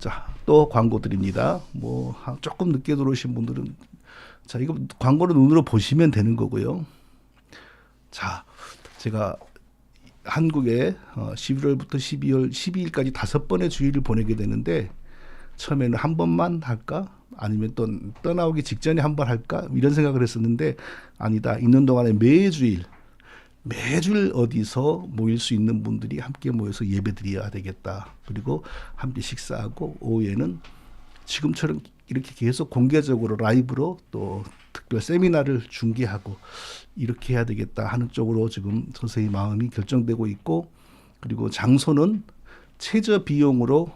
자, 또 광고 드립니다. 뭐 조금 늦게 들어오신 분들은 자, 이거 광고를 눈으로 보시면 되는 거고요. 자, 제가 한국에 11월부터 12월 12일까지 5번의 주일을 보내게 되는데 처음에는 한 번만 할까? 아니면 또 떠나오기 직전에 한 번 할까? 이런 생각을 했었는데 아니다. 있는 동안에 매주일 어디서 모일 수 있는 분들이 함께 모여서 예배드려야 되겠다. 그리고 함께 식사하고 오후에는 지금처럼 이렇게 계속 공개적으로 라이브로 또 특별 세미나를 중계하고 이렇게 해야 되겠다 하는 쪽으로 지금 서서히 마음이 결정되고 있고, 그리고 장소는 최저 비용으로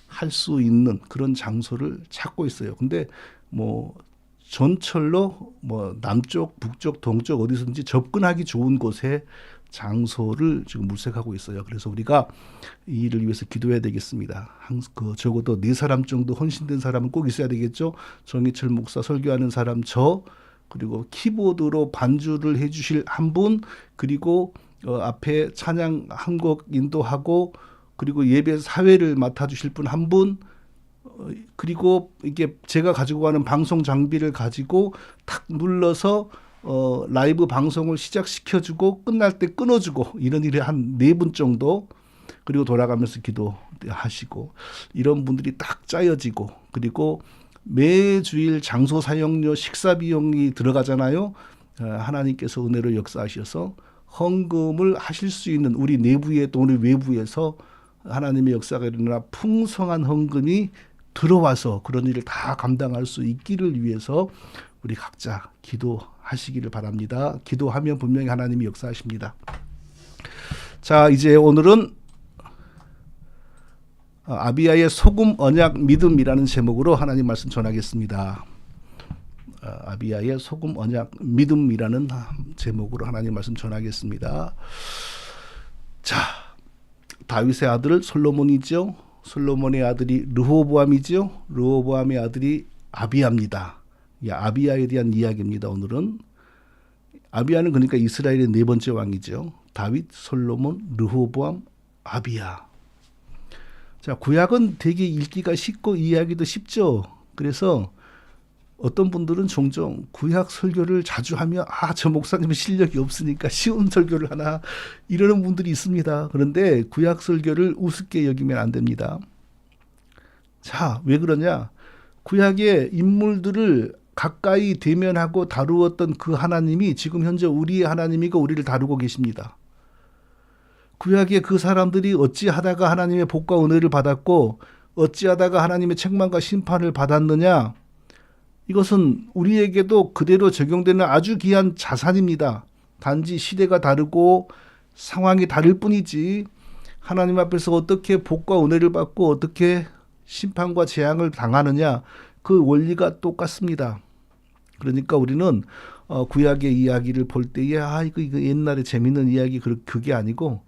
할 수 있는 그런 장소를 찾고 있어요. 근데 뭐 전철로 뭐 남쪽, 북쪽, 동쪽 어디서든지 접근하기 좋은 곳에 장소를 지금 물색하고 있어요. 그래서 우리가 이 일을 위해서 기도해야 되겠습니다. 적어도 4사람 정도 헌신된 사람은 꼭 있어야 되겠죠. 정희철 목사 설교하는 사람, 그리고 키보드로 반주를 해주실 한 분, 그리고 앞에 찬양 한 곡 인도하고, 그리고 예배 사회를 맡아주실 분 한 분, 그리고 이게 제가 가지고 가는 방송 장비를 가지고 탁 눌러서 라이브 방송을 시작시켜주고 끝날 때 끊어주고 이런 일을 한 4분 정도, 그리고 돌아가면서 기도하시고 이런 분들이 딱 짜여지고, 그리고 매주일 장소 사용료 식사 비용이 들어가잖아요. 하나님께서 은혜로 역사하셔서 헌금을 하실 수 있는 우리 내부에 또 우리 외부에서 하나님의 역사가 일어나 풍성한 헌금이 들어와서 그런 일을 다 감당할 수 있기를 위해서 우리 각자 기도하시기를 바랍니다. 기도하면 분명히 하나님이 역사하십니다. 자, 이제 오늘은 아비야의 소금 언약 믿음이라는 제목으로 하나님 말씀 전하겠습니다. 아비야의 소금 언약 믿음이라는 제목으로 하나님 말씀 전하겠습니다. 자, 다윗의 아들 솔로몬이죠. 솔로몬의 아들이 르호보암이죠. 르호보암의 아들이 아비야입니다. 아비야에 대한 이야기입니다. 오늘은 아비야는 그러니까 이스라엘의 4번째 왕이죠. 다윗, 솔로몬, 르호보암, 아비야. 자, 구약은 되게 읽기가 쉽고 이해하기도 쉽죠. 그래서 어떤 분들은 종종 구약 설교를 자주 하면 저 목사님은 실력이 없으니까 쉬운 설교를 하나 이러는 분들이 있습니다. 그런데 구약 설교를 우습게 여기면 안 됩니다. 자, 왜 그러냐? 구약의 인물들을 가까이 대면하고 다루었던 그 하나님이 지금 현재 우리의 하나님이고 우리를 다루고 계십니다. 구약의 그 사람들이 어찌하다가 하나님의 복과 은혜를 받았고 어찌하다가 하나님의 책망과 심판을 받았느냐? 이것은 우리에게도 그대로 적용되는 아주 귀한 자산입니다. 단지 시대가 다르고 상황이 다를 뿐이지 하나님 앞에서 어떻게 복과 은혜를 받고 어떻게 심판과 재앙을 당하느냐, 그 원리가 똑같습니다. 그러니까 우리는 구약의 이야기를 볼 때에 이거 옛날에 재밌는 이야기 그게 아니고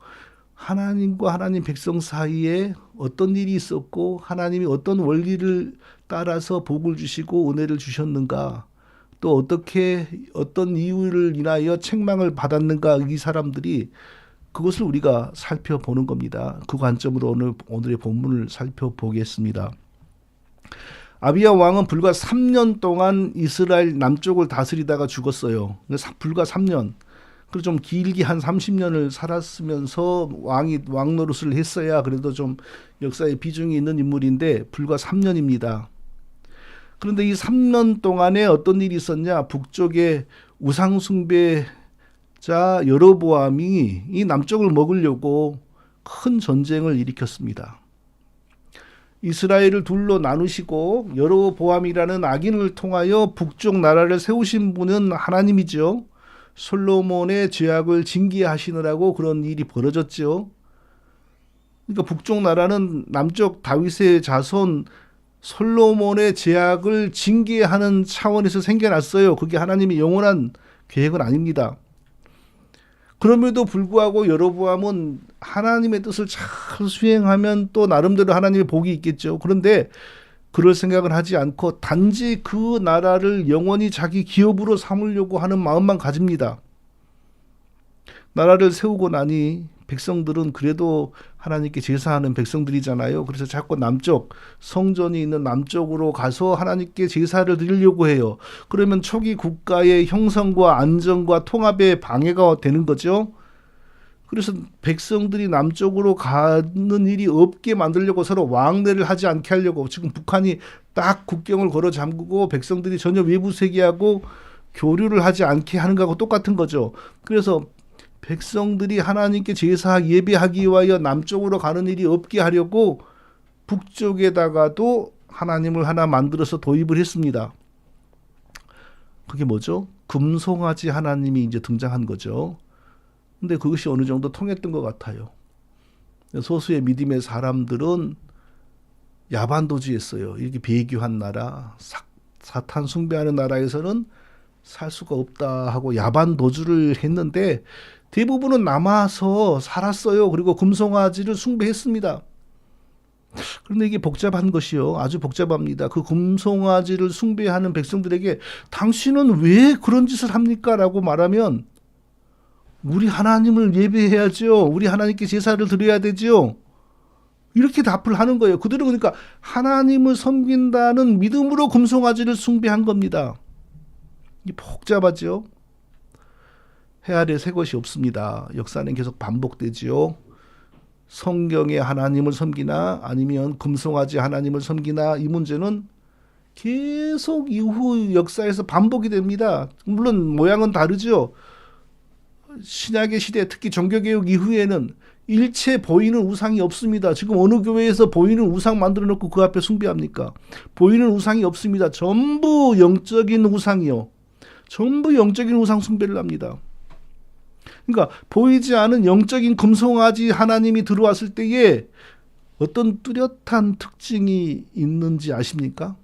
하나님과 하나님 백성 사이에 어떤 일이 있었고 하나님이 어떤 원리를 따라서 복을 주시고 은혜를 주셨는가, 또 어떻게 어떤 이유를 인하여 책망을 받았는가, 이 사람들이 그것을 우리가 살펴보는 겁니다. 그 관점으로 오늘의 본문을 살펴보겠습니다. 아비야 왕은 불과 3년 동안 이스라엘 남쪽을 다스리다가 죽었어요. 불과 3년. 그리고 좀 길게 한 30년을 살았으면서 왕 노릇을 했어야 그래도 좀 역사에 비중이 있는 인물인데 불과 3년입니다. 그런데 이 3년 동안에 어떤 일이 있었냐? 북쪽에 우상 숭배자 여로보암이 이 남쪽을 먹으려고 큰 전쟁을 일으켰습니다. 이스라엘을 둘로 나누시고 여로보암이라는 악인을 통하여 북쪽 나라를 세우신 분은 하나님이죠. 솔로몬의 죄악을 징계하시느라고 그런 일이 벌어졌죠. 그러니까 북쪽 나라는 남쪽 다윗의 자손 솔로몬의 죄악을 징계하는 차원에서 생겨났어요. 그게 하나님의 영원한 계획은 아닙니다. 그럼에도 불구하고 여로보암은 하나님의 뜻을 잘 수행하면 또 나름대로 하나님의 복이 있겠죠. 그런데 그럴 생각을 하지 않고 단지 그 나라를 영원히 자기 기업으로 삼으려고 하는 마음만 가집니다. 나라를 세우고 나니 백성들은 그래도 하나님께 제사하는 백성들이잖아요. 그래서 자꾸 남쪽, 성전이 있는 남쪽으로 가서 하나님께 제사를 드리려고 해요. 그러면 초기 국가의 형성과 안정과 통합에 방해가 되는 거죠. 그래서 백성들이 남쪽으로 가는 일이 없게 만들려고 서로 왕래를 하지 않게 하려고 지금 북한이 딱 국경을 걸어 잠그고 백성들이 전혀 외부 세계하고 교류를 하지 않게 하는 거하고 똑같은 거죠. 그래서 백성들이 하나님께 제사 예배하기 위하여 남쪽으로 가는 일이 없게 하려고 북쪽에다가도 하나님을 하나 만들어서 도입을 했습니다. 그게 뭐죠? 금송아지 하나님이 이제 등장한 거죠. 근데 그것이 어느 정도 통했던 것 같아요. 소수의 믿음의 사람들은 야반도주했어요. 이렇게 배교한 나라, 사탄 숭배하는 나라에서는 살 수가 없다 하고 야반도주를 했는데 대부분은 남아서 살았어요. 그리고 금송아지를 숭배했습니다. 그런데 이게 복잡한 것이요. 아주 복잡합니다. 그 금송아지를 숭배하는 백성들에게 당신은 왜 그런 짓을 합니까? 라고 말하면 우리 하나님을 예배해야죠. 우리 하나님께 제사를 드려야 되죠. 이렇게 답을 하는 거예요. 그들은 그러니까 하나님을 섬긴다는 믿음으로 금송아지를 숭배한 겁니다. 이게 복잡하죠. 해 아래 새 것이 없습니다. 역사는 계속 반복되지요. 성경에 하나님을 섬기나 아니면 금송아지 하나님을 섬기나 이 문제는 계속 이후 역사에서 반복이 됩니다. 물론 모양은 다르죠. 신약의 시대 특히 종교개혁 이후에는 일체 보이는 우상이 없습니다. 지금 어느 교회에서 보이는 우상 만들어 놓고 그 앞에 숭배합니까? 보이는 우상이 없습니다. 전부 영적인 우상이요. 전부 영적인 우상 숭배를 합니다. 그러니까 보이지 않은 영적인 금송아지 하나님이 들어왔을 때에 어떤 뚜렷한 특징이 있는지 아십니까?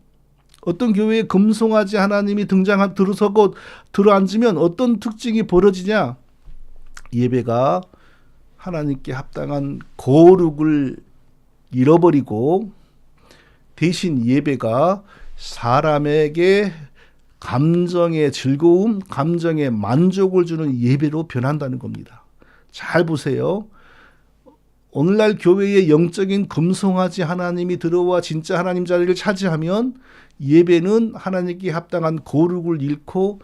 어떤 교회에 금송아지 하나님이 들어서고 들어앉으면 어떤 특징이 벌어지냐? 예배가 하나님께 합당한 거룩을 잃어버리고 대신 예배가 사람에게 감정의 즐거움, 감정의 만족을 주는 예배로 변한다는 겁니다. 잘 보세요. 오늘날 교회에 영적인 금송아지 하나님이 들어와 진짜 하나님 자리를 차지하면 예배는 하나님께 합당한 거룩을 잃고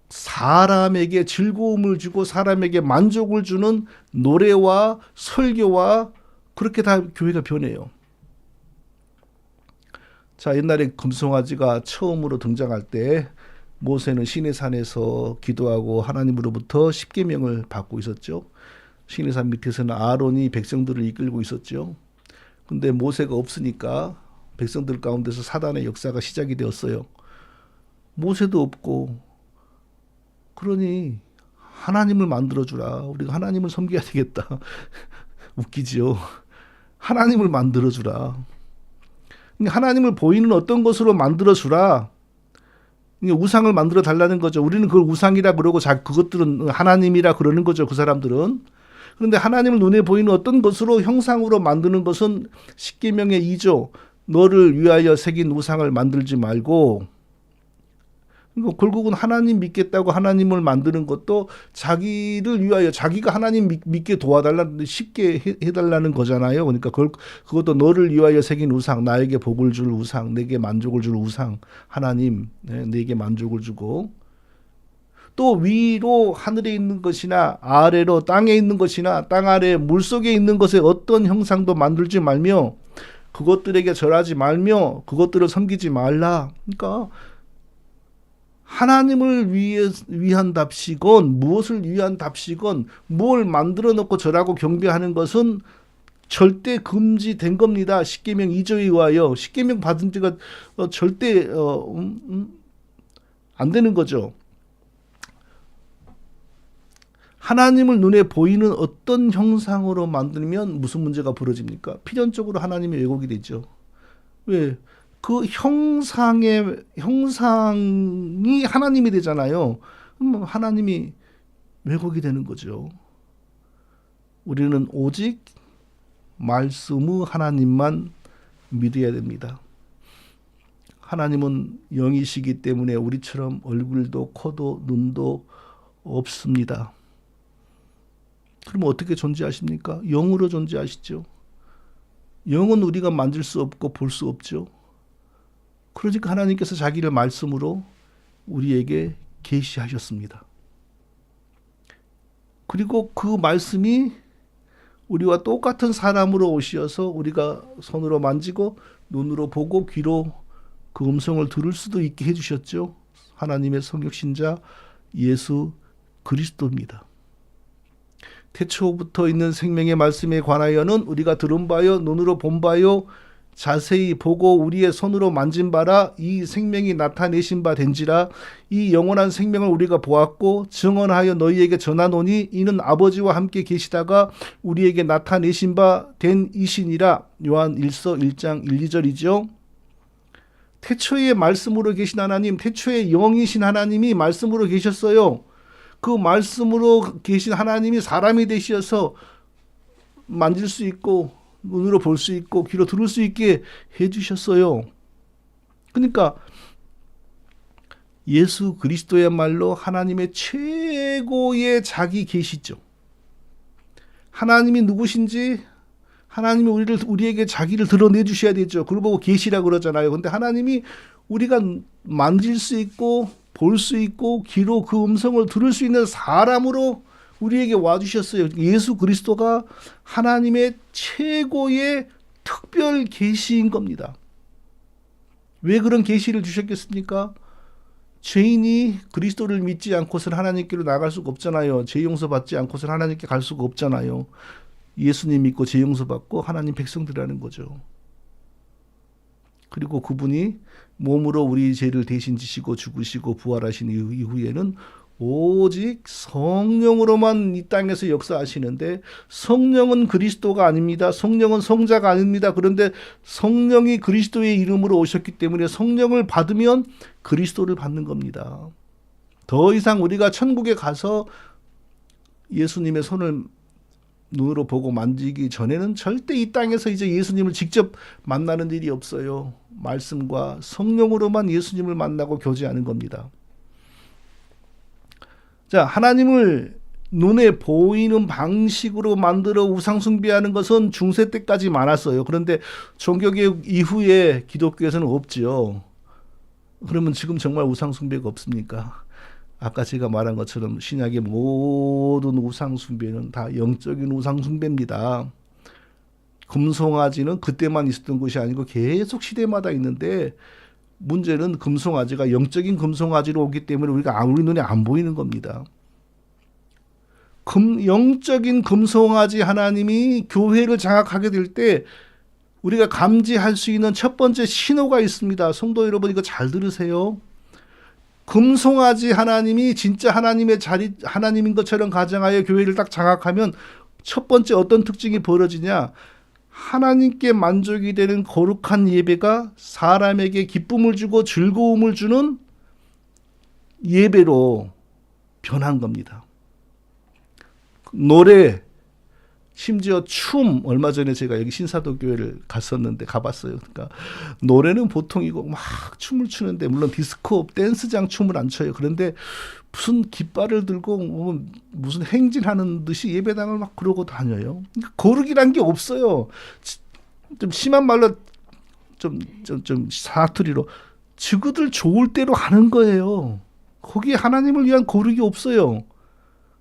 사람에게 즐거움을 주고 사람에게 만족을 주는 노래와 설교와 그렇게 다 교회가 변해요. 자, 옛날에 금송아지가 처음으로 등장할 때 모세는 시내산에서 기도하고 하나님으로부터 십계명을 받고 있었죠. 시내산 밑에서는 아론이 백성들을 이끌고 있었죠. 근데 모세가 없으니까 백성들 가운데서 사단의 역사가 시작이 되었어요. 모세도 없고 그러니 하나님을 만들어주라. 우리가 하나님을 섬겨야 되겠다. 웃기지요. 하나님을 만들어주라. 하나님을 보이는 어떤 것으로 만들어주라. 우상을 만들어 달라는 거죠. 우리는 그걸 우상이라 그러고 그것들은 하나님이라 그러는 거죠. 그 사람들은. 그런데 하나님을 눈에 보이는 어떤 것으로 형상으로 만드는 것은 십계명의 2조. 너를 위하여 새긴 우상을 만들지 말고 결국은 하나님 믿겠다고 하나님을 만드는 것도 자기를 위하여 자기가 하나님 믿게 도와달라는 쉽게 해달라는 거잖아요. 그러니까 그것도 너를 위하여 새긴 우상, 나에게 복을 줄 우상, 내게 만족을 줄 우상, 하나님 내게 만족을 주고 또 위로 하늘에 있는 것이나 아래로 땅에 있는 것이나 땅 아래 물속에 있는 것에 어떤 형상도 만들지 말며 그것들에게 절하지 말며 그것들을 섬기지 말라. 그러니까 하나님을 위한 답시건 무엇을 위한 답시건 뭘 만들어 놓고 절하고 경배하는 것은 절대 금지된 겁니다. 십계명 2조에 의하여 십계명 받은 지가 절대 안 되는 거죠. 하나님을 눈에 보이는 어떤 형상으로 만들면 무슨 문제가 벌어집니까? 필연적으로 하나님이 왜곡이 되죠. 왜? 그 형상이 하나님이 되잖아요. 그럼 하나님이 왜곡이 되는 거죠. 우리는 오직 말씀의 하나님만 믿어야 됩니다. 하나님은 영이시기 때문에 우리처럼 얼굴도 코도 눈도 없습니다. 그럼 어떻게 존재하십니까? 영으로 존재하시죠. 영은 우리가 만질 수 없고 볼 수 없죠. 그러니까 하나님께서 자기를 말씀으로 우리에게 계시하셨습니다. 그리고 그 말씀이 우리와 똑같은 사람으로 오셔서 우리가 손으로 만지고 눈으로 보고 귀로 그 음성을 들을 수도 있게 해주셨죠. 하나님의 성육신자 예수 그리스도입니다. 태초부터 있는 생명의 말씀에 관하여는 우리가 들은 바요 눈으로 본 바요 자세히 보고 우리의 손으로 만진 바라 이 생명이 나타내신 바 된지라. 이 영원한 생명을 우리가 보았고 증언하여 너희에게 전하노니 이는 아버지와 함께 계시다가 우리에게 나타내신 바 된 이시니라. 요한 1서 1장 1, 2절이죠. 태초에 말씀으로 계신 하나님, 태초에 영이신 하나님이 말씀으로 계셨어요. 그 말씀으로 계신 하나님이 사람이 되셔서 만질 수 있고 눈으로 볼 수 있고 귀로 들을 수 있게 해주셨어요. 그러니까 예수 그리스도야말로 하나님의 최고의 자기 계시죠. 하나님이 누구신지 하나님이 우리에게 자기를 드러내 주셔야 되죠. 그걸 보고 계시라고 그러잖아요. 근데 하나님이 우리가 만질 수 있고 볼 수 있고 귀로 그 음성을 들을 수 있는 사람으로 우리에게 와주셨어요. 예수 그리스도가 하나님의 최고의 특별 계시인 겁니다. 왜 그런 계시를 주셨겠습니까? 죄인이 그리스도를 믿지 않고서는 하나님께로 나갈 수가 없잖아요. 죄 용서받지 않고서는 하나님께 갈 수가 없잖아요. 예수님 믿고 죄 용서받고 하나님 백성들이라는 거죠. 그리고 그분이 몸으로 우리 죄를 대신 지시고 죽으시고 부활하신 이후에는 오직 성령으로만 이 땅에서 역사하시는데, 성령은 그리스도가 아닙니다. 성령은 성자가 아닙니다. 그런데 성령이 그리스도의 이름으로 오셨기 때문에 성령을 받으면 그리스도를 받는 겁니다. 더 이상 우리가 천국에 가서 예수님의 손을 눈으로 보고 만지기 전에는 절대 이 땅에서 이제 예수님을 직접 만나는 일이 없어요. 말씀과 성령으로만 예수님을 만나고 교제하는 겁니다. 자, 하나님을 눈에 보이는 방식으로 만들어 우상숭배하는 것은 중세 때까지 많았어요. 그런데 종교개혁 이후에 기독교에서는 없지요. 그러면 지금 정말 우상숭배가 없습니까? 아까 제가 말한 것처럼 신약의 모든 우상숭배는 다 영적인 우상숭배입니다. 금송아지는 그때만 있었던 것이 아니고 계속 시대마다 있는데, 문제는 금송아지가 영적인 금송아지로 오기 때문에 우리가 우리 눈에 안 보이는 겁니다. 영적인 금송아지 하나님이 교회를 장악하게 될 때 우리가 감지할 수 있는 첫 번째 신호가 있습니다. 성도 여러분, 이거 잘 들으세요. 금송아지 하나님이 진짜 하나님의 자리, 하나님인 것처럼 가정하여 교회를 딱 장악하면 첫 번째 어떤 특징이 벌어지냐? 하나님께 만족이 되는 거룩한 예배가 사람에게 기쁨을 주고 즐거움을 주는 예배로 변한 겁니다. 노래, 심지어 춤, 얼마 전에 제가 여기 신사도 교회를 가봤어요. 그러니까 노래는 보통이고 막 춤을 추는데, 물론 디스코 댄스장 춤을 안 춰요. 그런데 무슨 깃발을 들고 무슨 행진하는 듯이 예배당을 막 그러고 다녀요. 그러니까 거룩이란 게 없어요. 좀 심한 말로 좀 사투리로 지그들 좋을 대로 하는 거예요. 거기에 하나님을 위한 거룩이 없어요.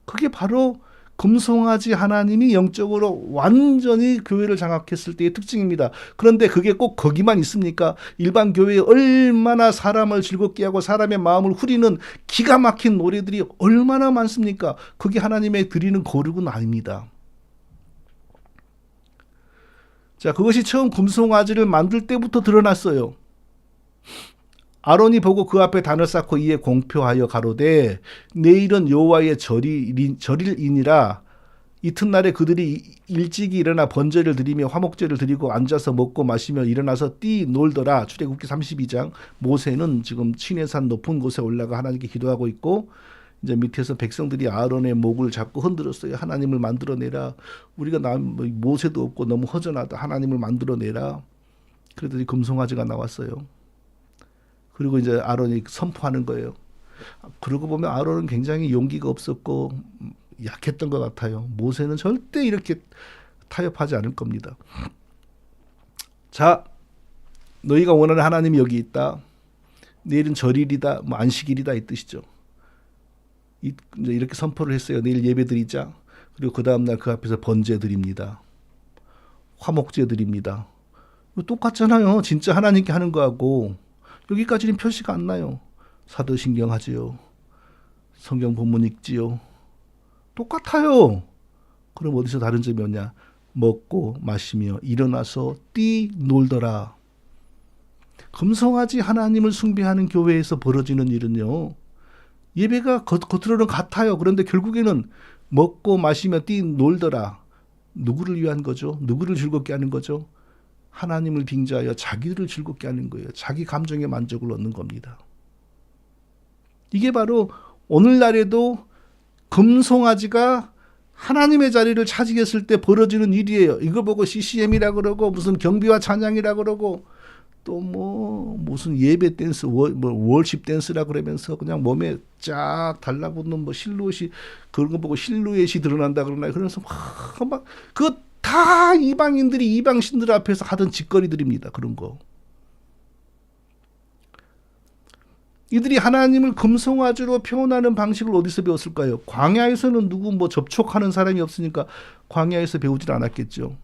그게 바로 금송아지 하나님이 영적으로 완전히 교회를 장악했을 때의 특징입니다. 그런데 그게 꼭 거기만 있습니까? 일반 교회에 얼마나 사람을 즐겁게 하고 사람의 마음을 후리는 기가 막힌 노래들이 얼마나 많습니까? 그게 하나님의 드리는 거룩은 아닙니다. 자, 그것이 처음 금송아지를 만들 때부터 드러났어요. 아론이 보고 그 앞에 단을 쌓고 이에 공표하여 가로되 내일은 여호와의 절일이니라. 이튿날에 그들이 일찍이 일어나 번제를 드리며 화목제를 드리고 앉아서 먹고 마시며 일어나서 뛰 놀더라. 출애굽기 32장. 모세는 지금 시내산 높은 곳에 올라가 하나님께 기도하고 있고, 이제 밑에서 백성들이 아론의 목을 잡고 흔들었어요. 하나님을 만들어내라. 우리가 모세도 없고 너무 허전하다. 하나님을 만들어내라. 그랬더니 금송아지가 나왔어요. 그리고 이제 아론이 선포하는 거예요. 그러고 보면 아론은 굉장히 용기가 없었고 약했던 것 같아요. 모세는 절대 이렇게 타협하지 않을 겁니다. 자, 너희가 원하는 하나님이 여기 있다. 내일은 절일이다, 뭐 안식일이다 이 뜻이죠. 이제 이렇게 선포를 했어요. 내일 예배 드리자. 그리고 그 다음날 그 앞에서 번제 드립니다. 화목제 드립니다. 똑같잖아요. 진짜 하나님께 하는 거하고 여기까지는 표시가 안 나요. 사도신경 하지요. 성경 본문 읽지요. 똑같아요. 그럼 어디서 다른 점이 없냐? 먹고 마시며 일어나서 뛰놀더라. 금송아지 하나님을 숭배하는 교회에서 벌어지는 일은요. 예배가 겉으로는 같아요. 그런데 결국에는 먹고 마시며 뛰놀더라. 누구를 위한 거죠? 누구를 즐겁게 하는 거죠? 하나님을 빙자하여 자기를 즐겁게 하는 거예요. 자기 감정의 만족을 얻는 겁니다. 이게 바로 오늘날에도 금송아지가 하나님의 자리를 차지했을 때 벌어지는 일이에요. 이거 보고 CCM이라 그러고 무슨 경비와 찬양이라 그러고 또 뭐 무슨 예배 댄스, 월십 댄스라 그러면서 그냥 몸에 쫙 달라붙는 뭐 실루엣이 그런 거 보고 실루엣이 드러난다 그러나 그러면서 막 그 다 이방인들이 이방신들 앞에서 하던 짓거리들입니다. 그런 거. 이들이 하나님을 금송아지로 표현하는 방식을 어디서 배웠을까요? 광야에서는 누구 뭐 접촉하는 사람이 없으니까 광야에서 배우질 않았겠죠.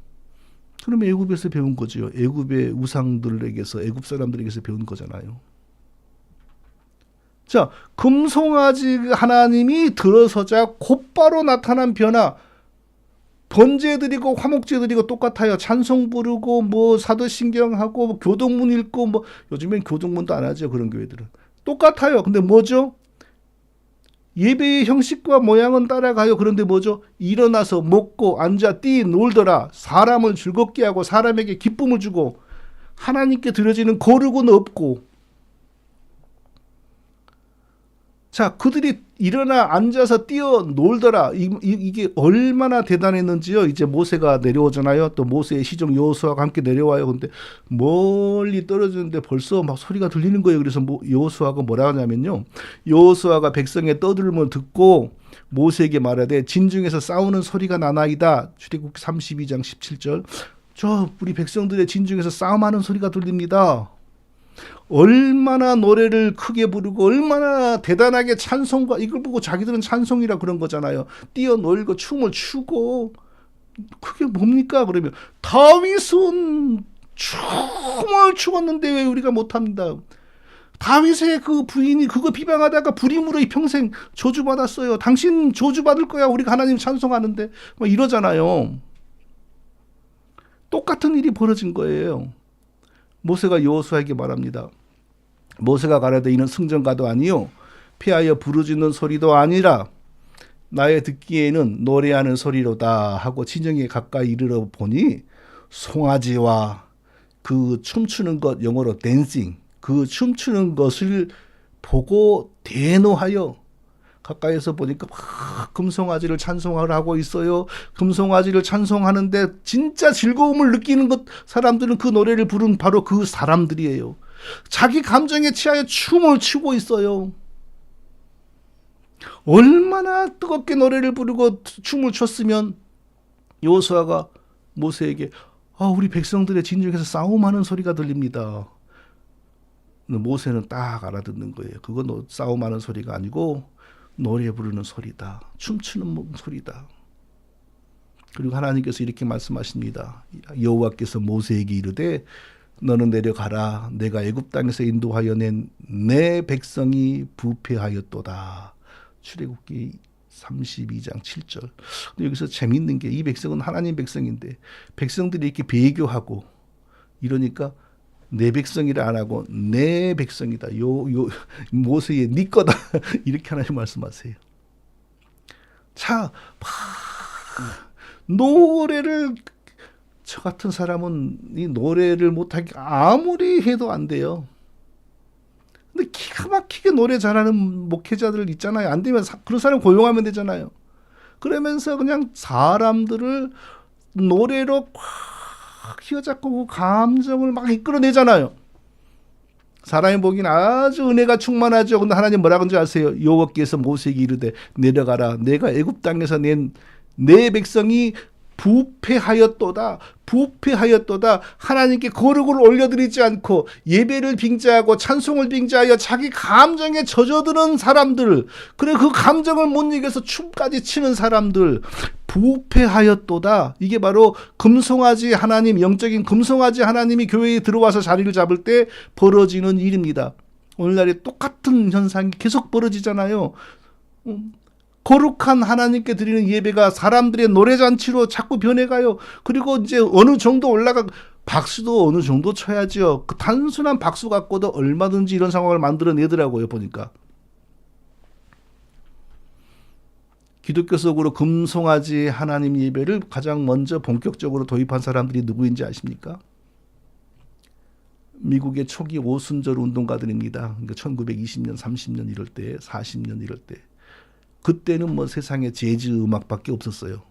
그러면 애굽에서 배운 거죠. 애굽의 우상들에게서, 애굽 사람들에게서 배운 거잖아요. 자, 금송아지 하나님이 들어서자 곧바로 나타난 변화. 번제 드리고 화목제 드리고 똑같아요. 찬송 부르고 뭐 사도신경하고 뭐 교동문 읽고 뭐 요즘엔 교동문도 안 하죠. 그런 교회들은. 똑같아요. 근데 뭐죠? 예배의 형식과 모양은 따라가요. 그런데 뭐죠? 일어나서 먹고 앉아 뛰놀더라. 사람을 즐겁게 하고 사람에게 기쁨을 주고 하나님께 드려지는 거룩은 없고. 자, 그들이 일어나 앉아서 뛰어놀더라. 이게 얼마나 대단했는지요. 이제 모세가 내려오잖아요. 또 모세의 시종 여호수아가 함께 내려와요. 근데 멀리 떨어지는데 벌써 막 소리가 들리는 거예요. 그래서 여호수아가 뭐라 하냐면요. 여호수아가 백성의 떠들음을 듣고 모세에게 말하되 진중에서 싸우는 소리가 나나이다. 출애굽기 32장 17절. 저 우리 백성들의 진중에서 싸움하는 소리가 들립니다. 얼마나 노래를 크게 부르고 얼마나 대단하게 찬송과 이걸 보고 자기들은 찬송이라 그런 거잖아요. 뛰어놀고 춤을 추고 그게 뭡니까? 그러면 다윗은 춤을 추었는데 왜 우리가 못합니다. 다윗의 그 부인이 그거 비방하다가 불임으로 이 평생 저주받았어요. 당신 저주받을 거야. 우리가 하나님 찬송하는데 뭐 이러잖아요. 똑같은 일이 벌어진 거예요. 모세가 여호수아에게 말합니다. 모세가 가라되 이는 승전가도 아니요 피하여 부르짖는 소리도 아니라 나의 듣기에는 노래하는 소리로다 하고 진영에 가까이 이르러 보니 송아지와 그 춤추는 것, 영어로 댄싱, 그 춤추는 것을 보고 대노하여 가까이서 보니까 막 금송아지를 찬송을 하고 있어요. 금송아지를 찬송하는데 진짜 즐거움을 느끼는 것, 사람들은 그 노래를 부른 바로 그 사람들이에요. 자기 감정에 취하여 춤을 추고 있어요. 얼마나 뜨겁게 노래를 부르고 춤을 췄으면 여호수아가 모세에게 우리 백성들의 진중에서 싸움하는 소리가 들립니다. 모세는 딱 알아듣는 거예요. 그건 싸움하는 소리가 아니고 노래 부르는 소리다. 춤추는 소리다. 그리고 하나님께서 이렇게 말씀하십니다. 여호와께서 모세에게 이르되 너는 내려가라. 내가 애굽 땅에서 인도하여 낸 내 백성이 부패하였도다. 출애굽기 32장 7절. 근데 여기서 재밌는 게 이 백성은 하나님 백성인데 백성들이 이렇게 배교하고 이러니까 내 백성이라 안 하고 내 백성이다. 모세의 네 거다. 이렇게 하나님 말씀하세요. 자, 노래를 저 같은 사람은 이 노래를 못하게 아무리 해도 안 돼요. 근데 기가 막히게 노래 잘하는 목회자들 있잖아요. 안 되면 그런 사람 고용하면 되잖아요. 그러면서 그냥 사람들을 노래로 휘어잡고 감정을 막 이끌어내잖아요. 사람이 보기엔 아주 은혜가 충만하죠. 근데 하나님 뭐라 그런지 아세요? 여호와께서 모세에게 이르되 내려가라. 내가 애굽 땅에서 낸 내 백성이 부패하였도다. 부패하였도다. 하나님께 거룩을 올려드리지 않고 예배를 빙자하고 찬송을 빙자하여 자기 감정에 젖어드는 사람들, 그래 그 감정을 못 이겨서 춤까지 치는 사람들, 부패하였도다. 이게 바로 금송아지 하나님, 영적인 금송아지 하나님이 교회에 들어와서 자리를 잡을 때 벌어지는 일입니다. 오늘날에 똑같은 현상이 계속 벌어지잖아요. 거룩한 하나님께 드리는 예배가 사람들의 노래잔치로 자꾸 변해가요. 그리고 이제 어느 정도 박수도 어느 정도 쳐야죠. 그 단순한 박수 갖고도 얼마든지 이런 상황을 만들어내더라고요, 보니까. 기독교 속으로 금송아지 하나님 예배를 가장 먼저 본격적으로 도입한 사람들이 누구인지 아십니까? 미국의 초기 오순절 운동가들입니다. 그러니까 1920년, 30년 이럴 때, 40년 이럴 때. 그때는 뭐 세상에 재즈 음악밖에 없었어요.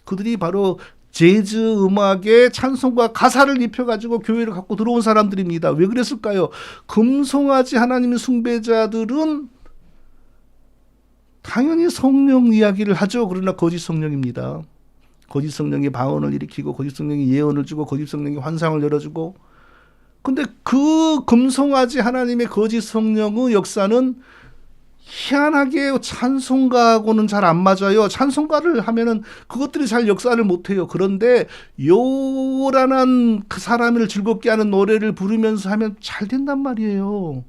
그들이 바로 재즈 음악에 찬송과 가사를 입혀가지고 교회를 갖고 들어온 사람들입니다. 왜 그랬을까요? 금송아지 하나님의 숭배자들은 당연히 성령 이야기를 하죠. 그러나 거짓 성령입니다. 거짓 성령이 방언을 일으키고 거짓 성령이 예언을 주고 거짓 성령이 환상을 열어주고, 근데 그 금송아지 하나님의 거짓 성령의 역사는 희한하게 찬송가하고는 잘 안 맞아요. 찬송가를 하면은 그것들이 잘 역사를 못해요. 그런데 요란한 그 사람을 즐겁게 하는 노래를 부르면서 하면 잘 된단 말이에요.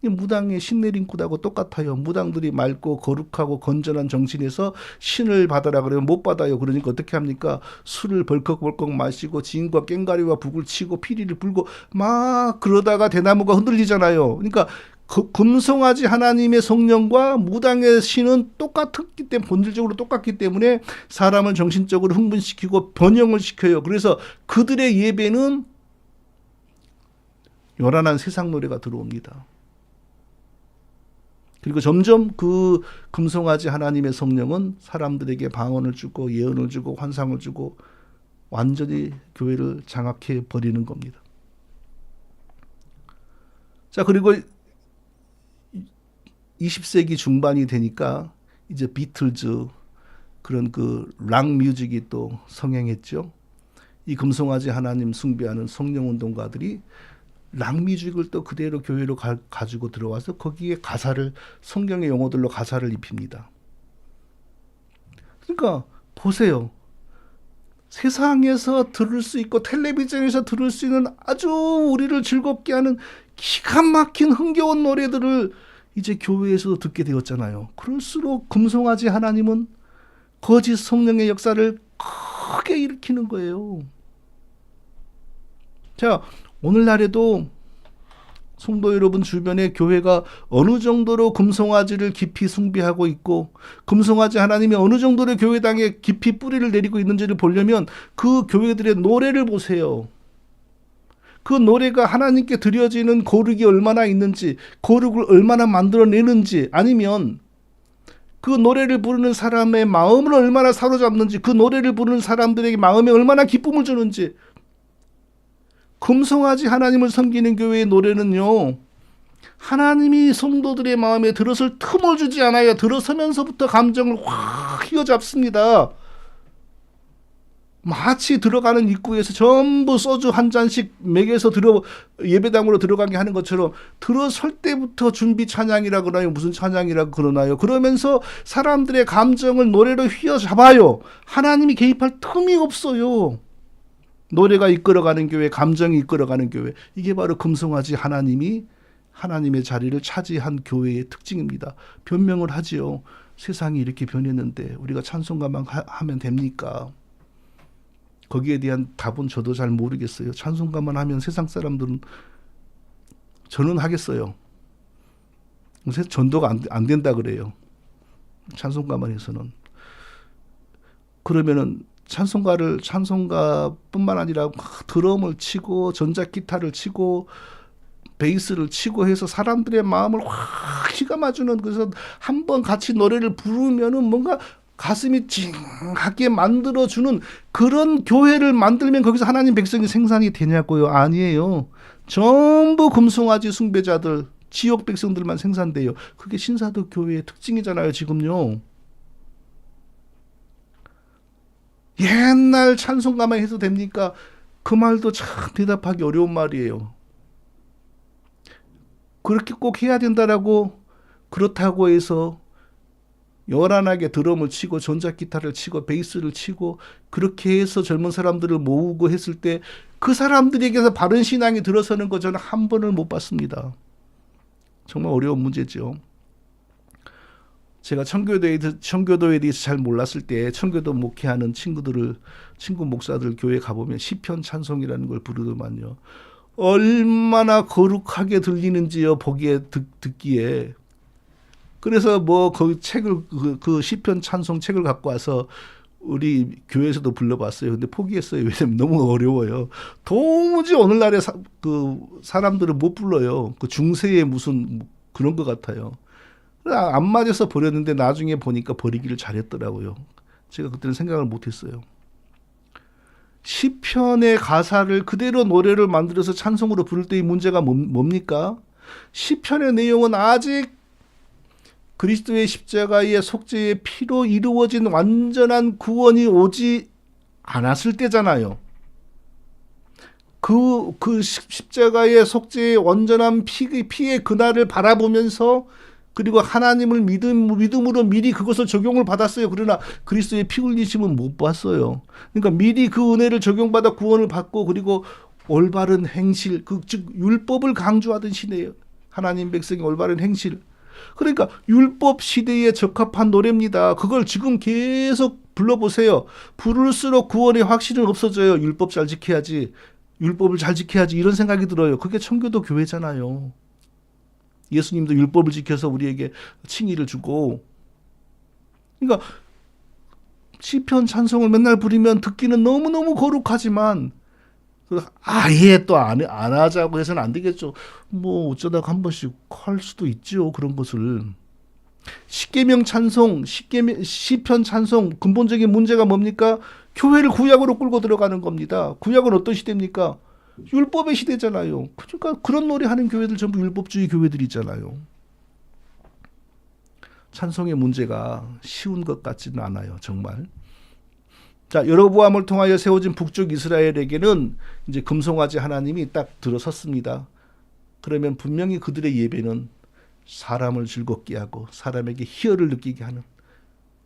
무당의 신내림꾼하고 똑같아요. 무당들이 맑고 거룩하고 건전한 정신에서 신을 받아라 그러면 못 받아요. 그러니까 어떻게 합니까? 술을 벌컥벌컥 마시고 지인과 꽹과리와 북을 치고 피리를 불고 막 그러다가 대나무가 흔들리잖아요. 그러니까 금송아지 하나님의 성령과 무당의 신은 똑같기 때문에, 본질적으로 똑같기 때문에 사람을 정신적으로 흥분시키고 변형을 시켜요. 그래서 그들의 예배는 요란한 세상 노래가 들어옵니다. 그리고 점점 그 금송아지 하나님의 성령은 사람들에게 방언을 주고 예언을 주고 환상을 주고 완전히 교회를 장악해 버리는 겁니다. 자, 그리고 20세기 중반이 되니까 이제 비틀즈 그런 그 락 뮤직이 또 성행했죠. 이 금송아지 하나님 숭배하는 성령 운동가들이 락 뮤직을 또 그대로 교회로 가지고 들어와서 거기에 가사를, 성경의 용어들로 가사를 입힙니다. 그러니까 보세요. 세상에서 들을 수 있고 텔레비전에서 들을 수 있는 아주 우리를 즐겁게 하는 기가 막힌 흥겨운 노래들을 이제 교회에서도 듣게 되었잖아요. 그럴수록 금송아지 하나님은 거짓 성령의 역사를 크게 일으키는 거예요. 자, 오늘날에도 성도 여러분 주변에 교회가 어느 정도로 금송아지를 깊이 숭배하고 있고 금송아지 하나님이 어느 정도로 교회당에 깊이 뿌리를 내리고 있는지를 보려면 그 교회들의 노래를 보세요. 그 노래가 하나님께 드려지는 거룩이 얼마나 있는지, 거룩을 얼마나 만들어내는지, 아니면 그 노래를 부르는 사람의 마음을 얼마나 사로잡는지, 그 노래를 부르는 사람들에게 마음에 얼마나 기쁨을 주는지. 금송아지 하나님을 섬기는 교회의 노래는요, 하나님이 성도들의 마음에 들어설 틈을 주지 않아요. 들어서면서부터 감정을 확 휘어잡습니다. 마치 들어가는 입구에서 전부 소주 한 잔씩 먹여서 예배당으로 들어가게 하는 것처럼 들어설 때부터 준비 찬양이라 그러나요? 무슨 찬양이라 그러나요? 그러면서 사람들의 감정을 노래로 휘어잡아요. 하나님이 개입할 틈이 없어요. 노래가 이끌어가는 교회, 감정이 이끌어가는 교회. 이게 바로 금송아지 하나님이 하나님의 자리를 차지한 교회의 특징입니다. 변명을 하지요. 세상이 이렇게 변했는데 우리가 찬송가만 하면 됩니까? 거기에 대한 답은 저도 잘 모르겠어요. 찬송가만 하면 세상 사람들은, 저는 하겠어요. 전도가 안 된다 그래요. 찬송가만 해서는. 그러면은 찬송가뿐만 아니라 드럼을 치고 전자기타를 치고 베이스를 치고 해서 사람들의 마음을 확 휘감아주는, 그래서 한번 같이 노래를 부르면은 뭔가 가슴이 찡하게 만들어주는 그런 교회를 만들면 거기서 하나님 백성이 생산이 되냐고요? 아니에요. 전부 금송아지 숭배자들, 지역 백성들만 생산돼요. 그게 신사도 교회의 특징이잖아요, 지금요. 옛날 찬송가만 해도 됩니까? 그 말도 참 대답하기 어려운 말이에요. 그렇게 꼭 해야 된다라고, 그렇다고 해서 요란하게 드럼을 치고 전자기타를 치고 베이스를 치고 그렇게 해서 젊은 사람들을 모으고 했을 때 그 사람들에게서 바른 신앙이 들어서는 거 저는 한 번을 못 봤습니다. 정말 어려운 문제죠. 제가 청교도에 대해서 잘 몰랐을 때 청교도 목회하는 친구 목사들 교회 가보면 시편 찬송이라는 걸 부르더만요. 얼마나 거룩하게 들리는지요, 듣기에. 그래서 뭐 그 책을 그 시편 찬송 책을 갖고 와서 우리 교회에서도 불러봤어요. 근데 포기했어요. 왜냐면 너무 어려워요. 도무지 오늘날의 사람들은 못 불러요. 그 중세의 무슨 그런 것 같아요. 안 맞아서 버렸는데 나중에 보니까 버리기를 잘했더라고요. 제가 그때는 생각을 못했어요. 시편의 가사를 그대로 노래를 만들어서 찬송으로 부를 때의 문제가 뭡니까? 시편의 내용은 아직 그리스도의 십자가의 속죄의 피로 이루어진 완전한 구원이 오지 않았을 때잖아요. 그 십자가의 속죄의 완전한 피의 그날을 바라보면서 그리고 하나님을 믿음으로 미리 그것을 적용을 받았어요. 그러나 그리스도의 피 흘리심은 못 봤어요. 그러니까 미리 그 은혜를 적용받아 구원을 받고 그리고 올바른 행실, 즉 율법을 강조하던 시대예요. 하나님 백성이 올바른 행실. 그러니까 율법 시대에 적합한 노래입니다. 그걸 지금 계속 불러보세요. 부를수록 구원의 확신은 없어져요. 율법 잘 지켜야지. 율법을 잘 지켜야지. 이런 생각이 들어요. 그게 청교도 교회잖아요. 예수님도 율법을 지켜서 우리에게 칭의를 주고. 그러니까 시편 찬송을 맨날 부르면 듣기는 너무너무 거룩하지만 아예 또 안 하자고 해서는 안 되겠죠. 뭐 어쩌다가 한 번씩 할 수도 있죠. 그런 것을. 십계명 찬송, 시편 찬송 근본적인 문제가 뭡니까? 교회를 구약으로 끌고 들어가는 겁니다. 구약은 어떤 시대입니까? 율법의 시대잖아요. 그러니까 그런 노래 하는 교회들 전부 율법주의 교회들이잖아요. 찬송의 문제가 쉬운 것 같지는 않아요. 정말. 자, 여로보암을 통하여 세워진 북쪽 이스라엘에게는 이제 금송아지 하나님이 딱 들어섰습니다. 그러면 분명히 그들의 예배는 사람을 즐겁게 하고 사람에게 희열을 느끼게 하는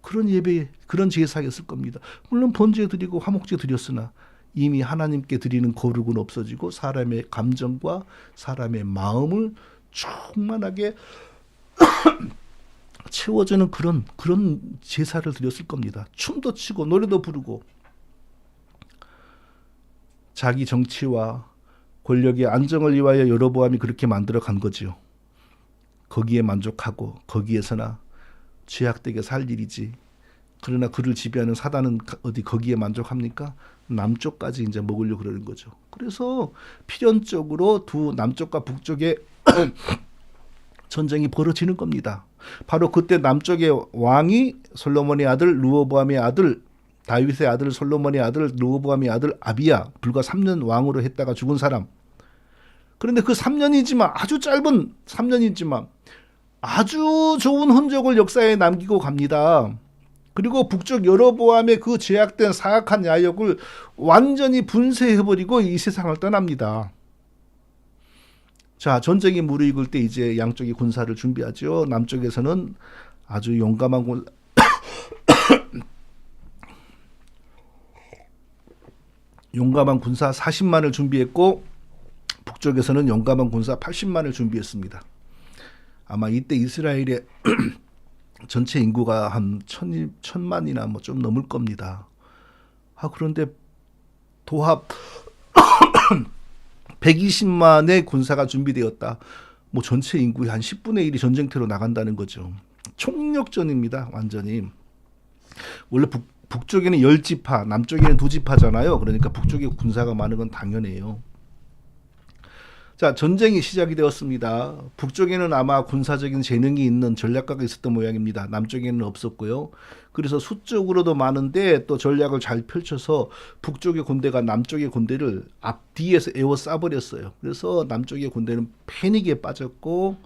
그런 예배, 그런 제사였을 겁니다. 물론 번제 드리고 화목제 드렸으나 이미 하나님께 드리는 거룩은 없어지고 사람의 감정과 사람의 마음을 충만하게 채워주는 그런 제사를 드렸을 겁니다. 춤도 추고 노래도 부르고 자기 정치와 권력의 안정을 위하여 여로보암이 그렇게 만들어 간 거지요. 거기에 만족하고 거기에서나 죄악되게 살 일이지. 그러나 그를 지배하는 사단은 어디 거기에 만족합니까? 남쪽까지 이제 먹으려고 그러는 거죠. 그래서 필연적으로 두 남쪽과 북쪽에 전쟁이 벌어지는 겁니다. 바로 그때 남쪽의 왕이 솔로몬의 아들 르호보암의 아들 다윗의 아들 솔로몬의 아들 르호보암의 아들 아비야, 불과 3년 왕으로 했다가 죽은 사람. 그런데 그 3년이지만 아주 짧은 3년이지만 아주 좋은 흔적을 역사에 남기고 갑니다. 그리고 북쪽 여로보암의 그 제약된 사악한 야욕을 완전히 분쇄해버리고 이 세상을 떠납니다. 자, 전쟁이 무르익을 때 이제 양쪽이 군사를 준비하죠. 남쪽에서는 아주 용감한 군사 40만을 준비했고 북쪽에서는 용감한 군사 80만을 준비했습니다. 아마 이때 이스라엘의 전체 인구가 한 1000만이나 뭐 좀 넘을 겁니다. 그런데 도합 120만의 군사가 준비되었다. 뭐 전체 인구의 한 10분의 1이 전쟁터로 나간다는 거죠. 총력전입니다. 완전히. 원래 북쪽에는 10지파, 남쪽에는 2지파잖아요. 그러니까 북쪽에 군사가 많은 건 당연해요. 자, 전쟁이 시작이 되었습니다. 북쪽에는 아마 군사적인 재능이 있는 전략가가 있었던 모양입니다. 남쪽에는 없었고요. 그래서 수적으로도 많은데 또 전략을 잘 펼쳐서 북쪽의 군대가 남쪽의 군대를 앞뒤에서 에워싸버렸어요. 그래서 남쪽의 군대는 패닉에 빠졌고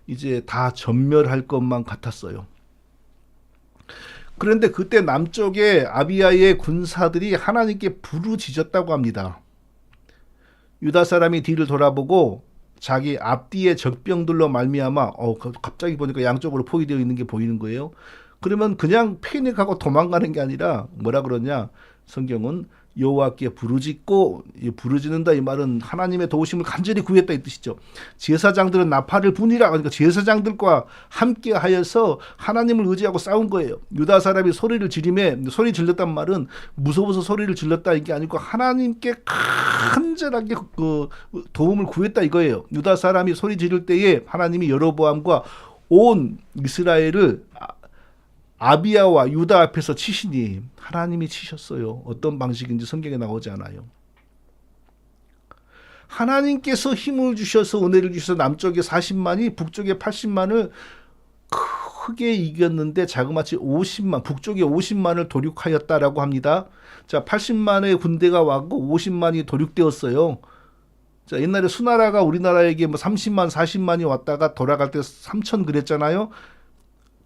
이제 다 전멸할 것만 같았어요. 그런데 그때 남쪽의 아비야의 군사들이 하나님께 부르짖었다고 합니다. 유다 사람이 뒤를 돌아보고 자기 앞뒤의 적병들로 말미암아 갑자기 보니까 양쪽으로 포위되어 있는 게 보이는 거예요. 그러면 그냥 패닉하고 도망가는 게 아니라 뭐라 그러냐? 성경은 여호와께 부르짖고, 부르짖는다 이 말은 하나님의 도우심을 간절히 구했다 이 뜻이죠. 제사장들은 나팔을 부니라, 그러니까 제사장들과 함께 하여서 하나님을 의지하고 싸운 거예요. 유다 사람이 소리를 지르매 소리 질렀단 말은 무서워서 소리를 질렀다 이게 아니고 하나님께 간절하게 그 도움을 구했다 이거예요. 유다 사람이 소리 지를 때에 하나님이 여로보암과 온 이스라엘을 아비야와 유다 앞에서 치시니 하나님이 치셨어요. 어떤 방식인지 성경에 나오지 않아요. 하나님께서 힘을 주셔서 은혜를 주셔서 남쪽에 40만이 북쪽에 80만을 크게 이겼는데 자그마치 50만, 북쪽에 50만을 도륙하였다라고 합니다. 자, 80만의 군대가 왔고 50만이 도륙되었어요. 자, 옛날에 수나라가 우리나라에게 뭐 30만, 40만이 왔다가 돌아갈 때 3천 그랬잖아요.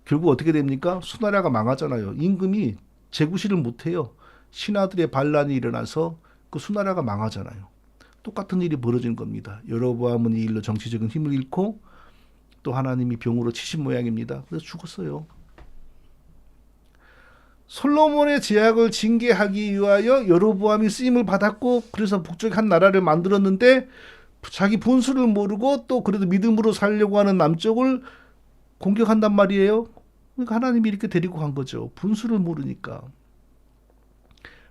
결국 어떻게 됩니까? 수나라가 망하잖아요. 임금이 재구시를 못해요. 신하들의 반란이 일어나서 그 수나라가 망하잖아요. 똑같은 일이 벌어진 겁니다. 여로보암은 이 일로 정치적인 힘을 잃고 또 하나님이 병으로 치신 모양입니다. 그래서 죽었어요. 솔로몬의 제약을 징계하기 위하여 여로보암이 쓰임을 받았고 그래서 북쪽에 한 나라를 만들었는데 자기 분수를 모르고 또 그래도 믿음으로 살려고 하는 남쪽을 공격한단 말이에요. 그러니까 하나님이 이렇게 데리고 간 거죠. 분수를 모르니까.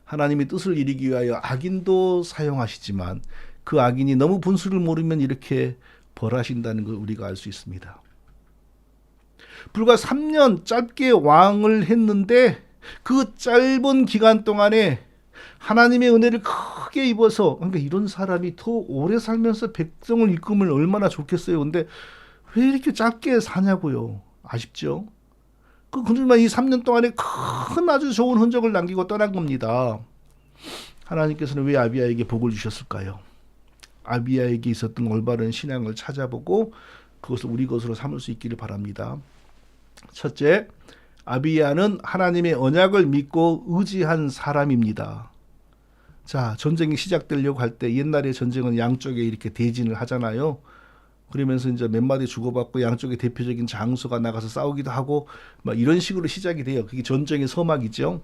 하나님이 뜻을 이루기 위하여 악인도 사용하시지만 그 악인이 너무 분수를 모르면 이렇게 벌하신다는 걸 우리가 알 수 있습니다. 불과 3년 짧게 왕을 했는데 그 짧은 기간 동안에 하나님의 은혜를 크게 입어서, 그러니까 이런 사람이 더 오래 살면서 백성을 이끌면 얼마나 좋겠어요. 근데 왜 이렇게 짧게 사냐고요. 아쉽죠? 그러지만 이 3년 동안에 큰 아주 좋은 흔적을 남기고 떠난 겁니다. 하나님께서는 왜 아비야에게 복을 주셨을까요? 아비야에게 있었던 올바른 신앙을 찾아보고 그것을 우리 것으로 삼을 수 있기를 바랍니다. 첫째, 아비야는 하나님의 언약을 믿고 의지한 사람입니다. 자, 전쟁이 시작되려고 할 때 옛날에 전쟁은 양쪽에 이렇게 대진을 하잖아요. 그러면서 이제 몇 마디 주고받고 양쪽의 대표적인 장수가 나가서 싸우기도 하고 막 이런 식으로 시작이 돼요. 그게 전쟁의 서막이죠.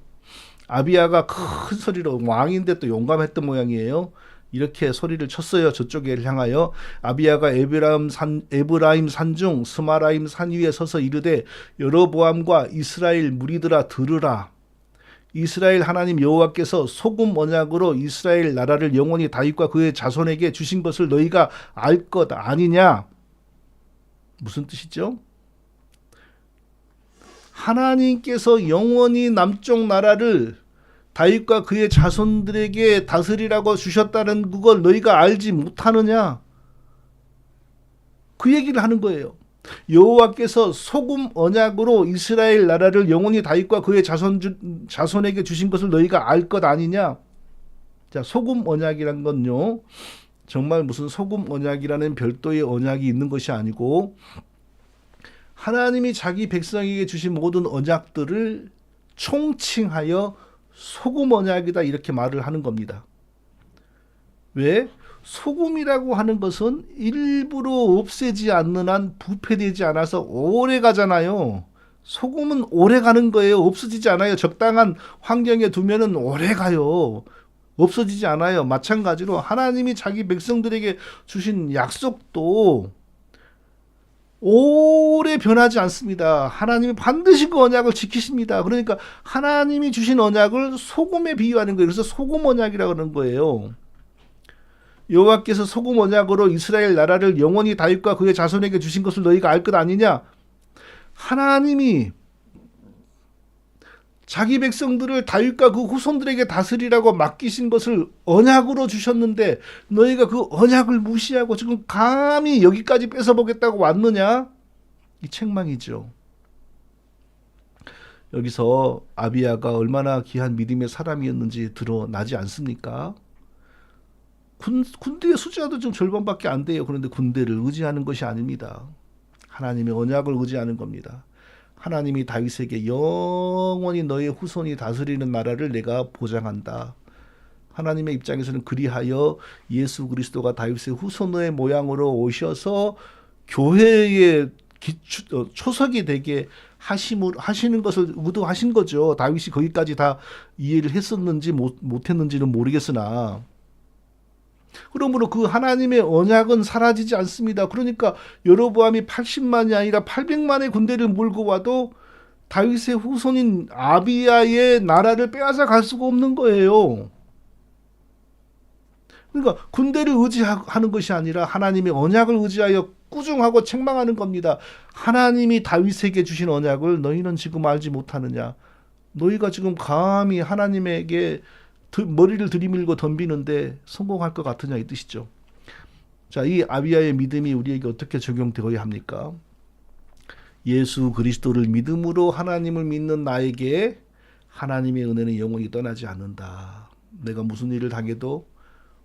아비야가 큰 소리로, 왕인데 또 용감했던 모양이에요. 이렇게 소리를 쳤어요. 저쪽에 향하여. 아비야가 에브라임 산중 스마라임 산 위에 서서 이르되 여로보암과 이스라엘 무리들아 들으라. 이스라엘 하나님 여호와께서 소금 언약으로 이스라엘 나라를 영원히 다윗과 그의 자손에게 주신 것을 너희가 알 것 아니냐? 무슨 뜻이죠? 하나님께서 영원히 남쪽 나라를 다윗과 그의 자손들에게 다스리라고 주셨다는 그걸 너희가 알지 못하느냐? 그 얘기를 하는 거예요. 여호와께서 소금 언약으로 이스라엘 나라를 영원히 다윗과 그의 자손에게 주신 것을 너희가 알 것 아니냐? 자, 소금 언약이란 건요, 정말 무슨 소금 언약이라는 별도의 언약이 있는 것이 아니고 하나님이 자기 백성에게 주신 모든 언약들을 총칭하여 소금 언약이다 이렇게 말을 하는 겁니다. 왜? 소금이라고 하는 것은 일부러 없애지 않는 한 부패되지 않아서 오래 가잖아요. 소금은 오래 가는 거예요. 없어지지 않아요. 적당한 환경에 두면은 오래 가요. 없어지지 않아요. 마찬가지로 하나님이 자기 백성들에게 주신 약속도 오래 변하지 않습니다. 하나님이 반드시 그 언약을 지키십니다. 그러니까 하나님이 주신 언약을 소금에 비유하는 거예요. 그래서 소금 언약이라고 하는 거예요. 여호와께서 소금 언약으로 이스라엘 나라를 영원히 다윗과 그의 자손에게 주신 것을 너희가 알 것 아니냐? 하나님이 자기 백성들을 다윗과 그 후손들에게 다스리라고 맡기신 것을 언약으로 주셨는데 너희가 그 언약을 무시하고 지금 감히 여기까지 뺏어보겠다고 왔느냐? 이 책망이죠. 여기서 아비야가 얼마나 귀한 믿음의 사람이었는지 드러나지 않습니까? 군대의 숫자도 좀 절반밖에 안 돼요. 그런데 군대를 의지하는 것이 아닙니다. 하나님의 언약을 의지하는 겁니다. 하나님이 다윗에게 영원히 너의 후손이 다스리는 나라를 내가 보장한다. 하나님의 입장에서는 그리하여 예수 그리스도가 다윗의 후손의 모양으로 오셔서 교회의 초석이 되게 하시는 것을 의도하신 거죠. 다윗이 거기까지 다 이해를 했었는지 못했는지는 모르겠으나 그러므로 그 하나님의 언약은 사라지지 않습니다. 그러니까 여로보암이 80만이 아니라 800만의 군대를 몰고 와도 다윗의 후손인 아비야의 나라를 빼앗아 갈 수가 없는 거예요. 그러니까 군대를 의지하는 것이 아니라 하나님의 언약을 의지하여 꾸중하고 책망하는 겁니다. 하나님이 다윗에게 주신 언약을 너희는 지금 알지 못하느냐. 너희가 지금 감히 하나님에게 머리를 들이밀고 덤비는데 성공할 것 같으냐 이 뜻이죠. 자, 이 아비야의 믿음이 우리에게 어떻게 적용되어야 합니까? 예수 그리스도를 믿음으로 하나님을 믿는 나에게 하나님의 은혜는 영원히 떠나지 않는다. 내가 무슨 일을 당해도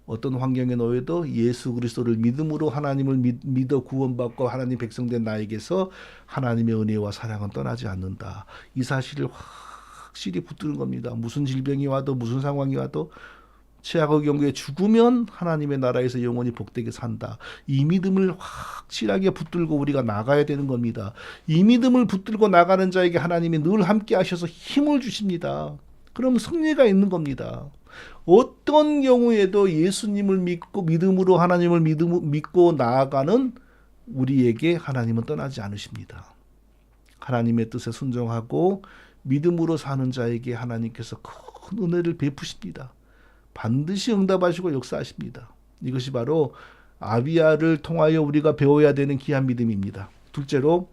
어떤 환경에 놓여도 예수 그리스도를 믿음으로 하나님을 믿어 구원받고 하나님 백성된 나에게서 하나님의 은혜와 사랑은 떠나지 않는다. 이 사실을 확실히 붙드는 겁니다. 무슨 질병이 와도 무슨 상황이 와도 최악의 경우에 죽으면 하나님의 나라에서 영원히 복되게 산다. 이 믿음을 확실하게 붙들고 우리가 나가야 되는 겁니다. 이 믿음을 붙들고 나가는 자에게 하나님이 늘 함께 하셔서 힘을 주십니다. 그럼 승리가 있는 겁니다. 어떤 경우에도 예수님을 믿고 믿음으로 하나님을 믿고 나아가는 우리에게 하나님은 떠나지 않으십니다. 하나님의 뜻에 순종하고 믿음으로 사는 자에게 하나님께서 큰 은혜를 베푸십니다. 반드시 응답하시고 역사하십니다. 이것이 바로 아비야를 통하여 우리가 배워야 되는 귀한 믿음입니다. 둘째로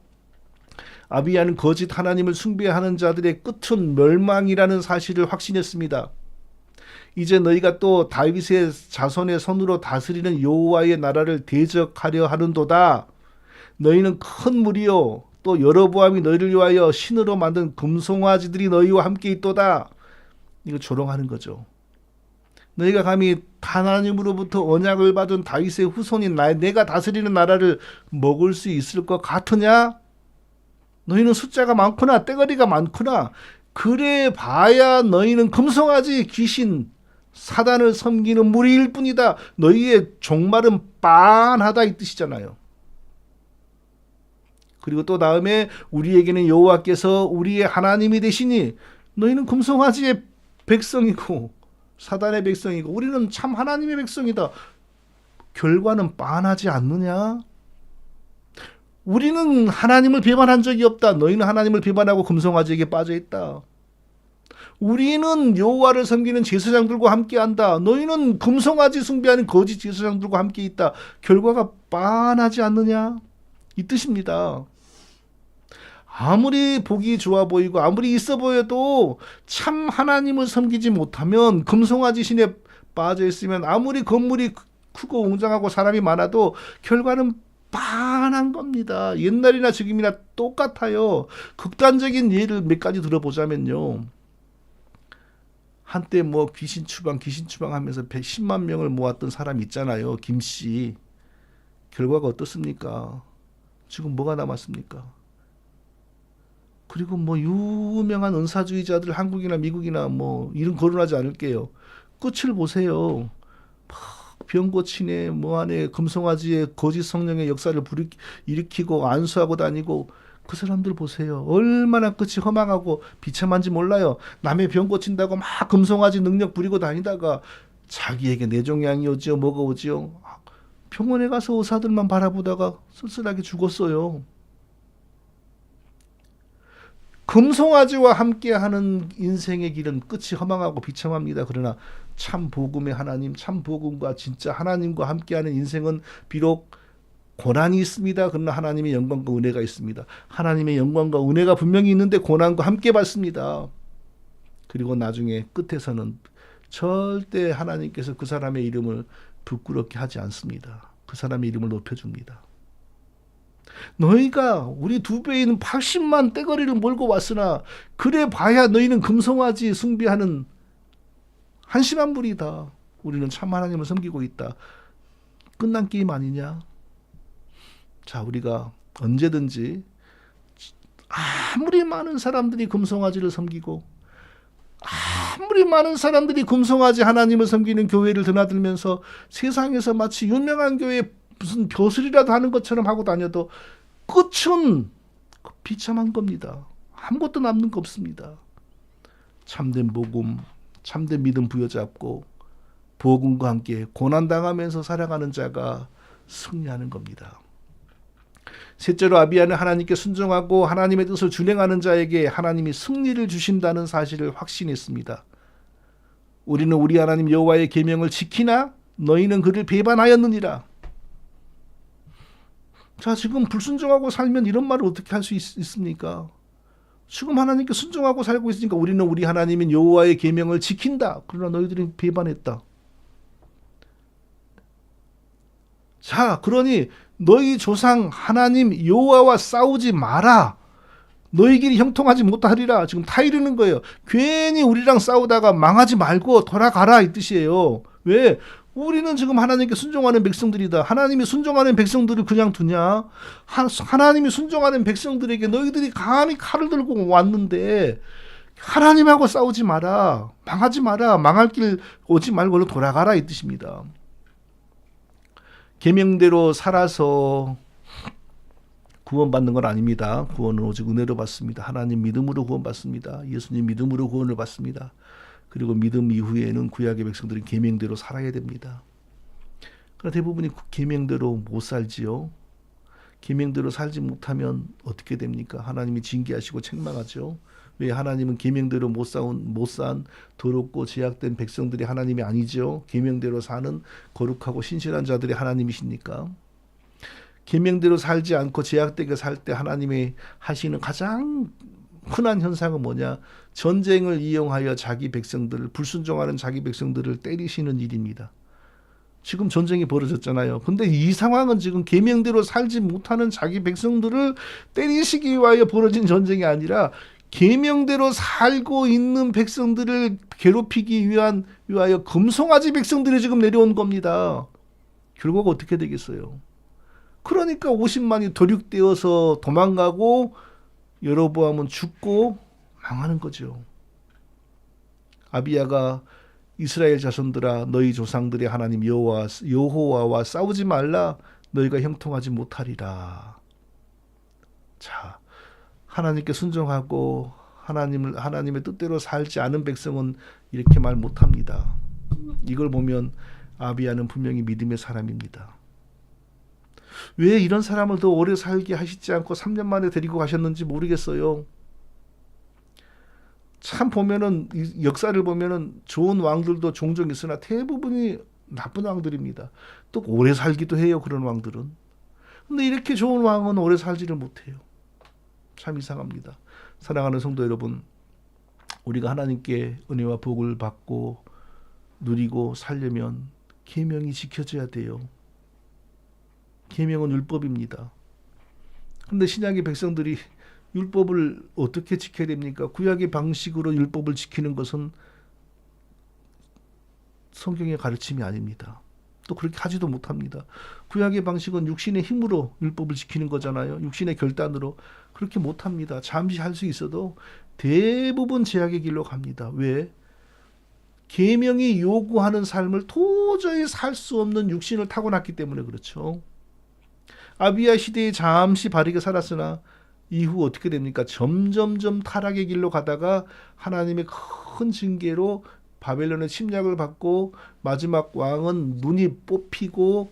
아비야는 거짓 하나님을 숭배하는 자들의 끝은 멸망이라는 사실을 확신했습니다. 이제 너희가 또 다윗의 자손의 손으로 다스리는 여호와의 나라를 대적하려 하는도다. 너희는 큰 무리요 또 여로보암이 너희를 위하여 신으로 만든 금송아지들이 너희와 함께 있도다. 이거 조롱하는 거죠. 너희가 감히 하나님으로부터 언약을 받은 다윗의 후손인 내가 다스리는 나라를 먹을 수 있을 것 같으냐? 너희는 숫자가 많구나, 떼거리가 많구나. 그래 봐야 너희는 금송아지 귀신 사단을 섬기는 무리일 뿐이다. 너희의 종말은 빤하다 이 뜻이잖아요. 그리고 또 다음에 우리에게는 여호와께서 우리의 하나님이 되시니 너희는 금송아지의 백성이고 사단의 백성이고 우리는 참 하나님의 백성이다. 결과는 빤하지 않느냐? 우리는 하나님을 배반한 적이 없다. 너희는 하나님을 배반하고 금송아지에게 빠져있다. 우리는 여호와를 섬기는 제사장들과 함께한다. 너희는 금송아지 숭배하는 거짓 제사장들과 함께 있다. 결과가 빤하지 않느냐? 이 뜻입니다. 아무리 보기 좋아 보이고 아무리 있어 보여도 참 하나님을 섬기지 못하면 금송아지 신에 빠져 있으면 아무리 건물이 크고 웅장하고 사람이 많아도 결과는 빤한 겁니다. 옛날이나 지금이나 똑같아요. 극단적인 예를 몇 가지 들어보자면요. 한때 뭐 귀신 추방 하면서 110만 명을 모았던 사람 있잖아요. 김씨. 결과가 어떻습니까? 지금 뭐가 남았습니까? 그리고 뭐 유명한 은사주의자들 한국이나 미국이나 뭐 이름 거론하지 않을게요. 끝을 보세요. 병 고치네 뭐하네 금송아지의 거짓 성령의 역사를 일으키고 안수하고 다니고 그 사람들 보세요. 얼마나 끝이 허망하고 비참한지 몰라요. 남의 병 고친다고 막 금송아지 능력 부리고 다니다가 자기에게 뇌종양이 오지요 뭐가 오지요. 병원에 가서 의사들만 바라보다가 쓸쓸하게 죽었어요. 금송아지와 함께하는 인생의 길은 끝이 허망하고 비참합니다. 그러나 참 복음의 하나님, 참 복음과 진짜 하나님과 함께하는 인생은 비록 고난이 있습니다. 그러나 하나님의 영광과 은혜가 있습니다. 하나님의 영광과 은혜가 분명히 있는데 고난과 함께 받습니다. 그리고 나중에 끝에서는 절대 하나님께서 그 사람의 이름을 부끄럽게 하지 않습니다. 그 사람의 이름을 높여줍니다. 너희가 우리 두 배인 80만 떼거리를 몰고 왔으나 그래 봐야 너희는 금송아지 숭배하는 한심한 무리다. 우리는 참 하나님을 섬기고 있다. 끝난 게임 아니냐? 자, 우리가 언제든지 아무리 많은 사람들이 금송아지를 섬기고 아무리 많은 사람들이 금송아지 하나님을 섬기는 교회를 드나들면서 세상에서 마치 유명한 교회 무슨 벼슬이라도 하는 것처럼 하고 다녀도 끝은 비참한 겁니다. 아무것도 남는 거 없습니다. 참된 복음, 참된 믿음 부여잡고 복음과 함께 고난당하면서 살아가는 자가 승리하는 겁니다. 셋째로 아비야는 하나님께 순종하고 하나님의 뜻을 준행하는 자에게 하나님이 승리를 주신다는 사실을 확신했습니다. 우리는 우리 하나님 여호와의 계명을 지키나 너희는 그를 배반하였느니라. 자, 지금 불순종하고 살면 이런 말을 어떻게 할 수 있습니까? 지금 하나님께 순종하고 살고 있으니까 우리는 우리 하나님인 여호와의 계명을 지킨다. 그러나 너희들은 배반했다. 자, 그러니 너희 조상 하나님 여호와와 싸우지 마라. 너희끼리 형통하지 못하리라. 지금 타이르는 거예요. 괜히 우리랑 싸우다가 망하지 말고 돌아가라 이 뜻이에요. 왜? 우리는 지금 하나님께 순종하는 백성들이다. 하나님이 순종하는 백성들을 그냥 두냐? 하나님이 순종하는 백성들에게 너희들이 감히 칼을 들고 왔는데 하나님하고 싸우지 마라. 망하지 마라. 망할 길 오지 말고 돌아가라 이 뜻입니다. 계명대로 살아서 구원받는 건 아닙니다. 구원은 오직 은혜로 받습니다. 하나님 믿음으로 구원받습니다. 예수님 믿음으로 구원을 받습니다. 그리고 믿음 이후에는 구약의 백성들이 계명대로 살아야 됩니다. 그러나 대부분이 계명대로 못 살지요. 계명대로 살지 못하면 어떻게 됩니까? 하나님이 징계하시고 책망하죠. 왜? 하나님은 계명대로 못 산 더럽고 제약된 백성들이 하나님이 아니죠. 계명대로 사는 거룩하고 신실한 자들이 하나님이십니까? 계명대로 살지 않고 제약되게 살 때 하나님이 하시는 가장 흔한 현상은 뭐냐? 전쟁을 이용하여 자기 백성들을, 불순종하는 자기 백성들을 때리시는 일입니다. 지금 전쟁이 벌어졌잖아요. 근데 이 상황은 지금 계명대로 살지 못하는 자기 백성들을 때리시기 위하여 벌어진 전쟁이 아니라 계명대로 살고 있는 백성들을 괴롭히기 위하여 금송아지 백성들이 지금 내려온 겁니다. 결과가 어떻게 되겠어요? 그러니까 50만이 도륙되어서 도망가고 여로보암은 죽고 망하는 거죠. 아비야가 이스라엘 자손들아 너희 조상들의 하나님 여호와와 싸우지 말라. 너희가 형통하지 못하리라. 자, 하나님께 순종하고 하나님의 뜻대로 살지 않은 백성은 이렇게 말 못합니다. 이걸 보면 아비야는 분명히 믿음의 사람입니다. 왜 이런 사람을 더 오래 살게 하시지 않고 3년 만에 데리고 가셨는지 모르겠어요. 참 보면은 역사를 보면은 좋은 왕들도 종종 있으나 대부분이 나쁜 왕들입니다. 또 오래 살기도 해요. 그런 왕들은. 근데 이렇게 좋은 왕은 오래 살지를 못해요. 참 이상합니다. 사랑하는 성도 여러분, 우리가 하나님께 은혜와 복을 받고 누리고 살려면 계명이 지켜져야 돼요. 계명은 율법입니다. 그런데 신약의 백성들이 율법을 어떻게 지켜야 됩니까? 구약의 방식으로 율법을 지키는 것은 성경의 가르침이 아닙니다. 또 그렇게 하지도 못합니다. 구약의 방식은 육신의 힘으로 율법을 지키는 거잖아요. 육신의 결단으로. 그렇게 못합니다. 잠시 할 수 있어도 대부분 제약의 길로 갑니다. 왜? 계명이 요구하는 삶을 도저히 살 수 없는 육신을 타고났기 때문에 그렇죠. 아비야 시대에 잠시 바르게 살았으나 이후 어떻게 됩니까? 점점점 타락의 길로 가다가 하나님의 큰 징계로 바벨론의 침략을 받고 마지막 왕은 눈이 뽑히고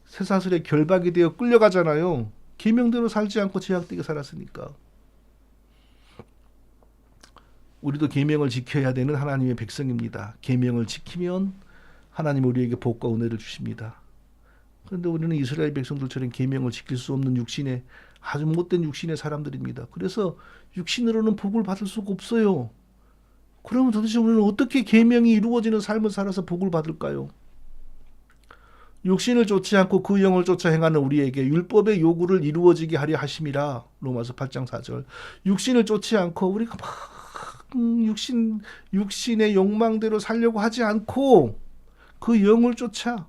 쇠사슬에 결박이 되어 끌려가잖아요. 계명대로 살지 않고 제약되게 살았으니까. 우리도 계명을 지켜야 되는 하나님의 백성입니다. 계명을 지키면 하나님 우리에게 복과 은혜를 주십니다. 그런데 우리는 이스라엘 백성들처럼 계명을 지킬 수 없는 육신의 아주 못된 육신의 사람들입니다. 그래서 육신으로는 복을 받을 수가 없어요. 그러면 도대체 우리는 어떻게 계명이 이루어지는 삶을 살아서 복을 받을까요? 육신을 쫓지 않고 그 영을 쫓아 행하는 우리에게 율법의 요구를 이루어지게 하려 하심이라. 로마서 8장 4절. 육신을 쫓지 않고 우리가 막 육신의 욕망대로 살려고 하지 않고 그 영을 쫓아